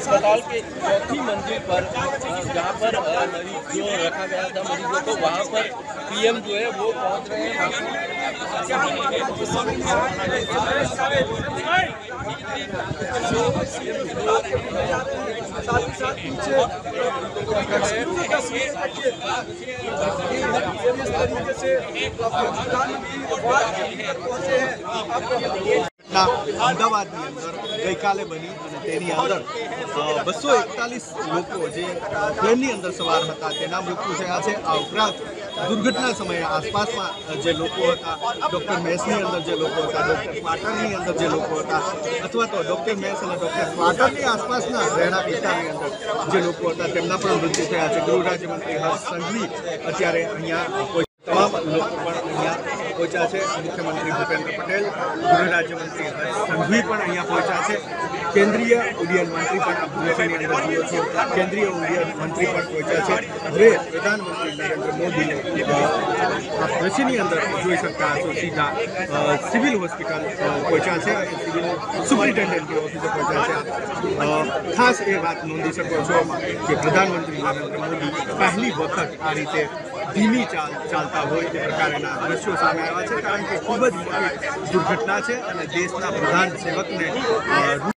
अस्पताल के चौथी मंजिल पर जहाँ पर मरीजों रखा गया था मरीजों को, वहाँ पर पीएम जो है वो पहुँच रहे हैं। અમદાવાદની અંદર ગઈકાલે બની અને તેની અંદર 241 લોકો જે ટ્રેનની અંદર સવાર હતા તેના મૃત્યુ થયા છે। આ ઉપરાંત દુર્ઘટના સમયે આસપાસમાં જે લોકો હતા, ડૉક્ટર મેસની અંદર જે લોકો હતા, ડૉક્ટર સ્વાટરની અંદર જે લોકો હતા, અથવા તો ડૉક્ટર મેસ અને ડૉક્ટર સ્વાટરની આસપાસના રહેણાંક વિસ્તારની અંદર જે લોકો હતા તેમના પણ મૃત્યુ થયા છે। ગૃહ રાજ્યમંત્રી હર્ષ સંઘવી અત્યારે અહીંયા તમામ લોકો પણ અહીંયા પહોંચ્યા છે। મુખ્યમંત્રી ભૂપેન્દ્ર પટેલ, ગૃહ રાજ્યમંત્રી હર્ષ સંઘવી પણ અહીંયા પહોંચ્યા છે। કેન્દ્રીય ઉડ્ડયન મંત્રી પણ આ ભૂમિની અંદર જુઓ છો, કેન્દ્રીય ઉડ્ડયન મંત્રી પણ પહોંચ્યા છે। હવે પ્રધાનમંત્રી નરેન્દ્ર મોદીને આ દ્રશ્યની અંદર જોઈ શકતા હશો સીધા સિવિલ હોસ્પિટલ પહોંચ્યા છે અને સિવિલ સુપ્રિન્ટેન્ડન્ટની ઓફિસે પહોંચ્યા છે। ખાસ એ વાત નોંધી શકો છો કે પ્રધાનમંત્રી નરેન્દ્ર મોદી પહેલી વખત આ રીતે ધીમી ચાલતા હોય તે પ્રકારના દ્રશ્યો સામે આવ્યા છે, કારણ કે ખૂબ જ મોટી દુર્ઘટના છે અને દેશના પ્રધાન સેવકને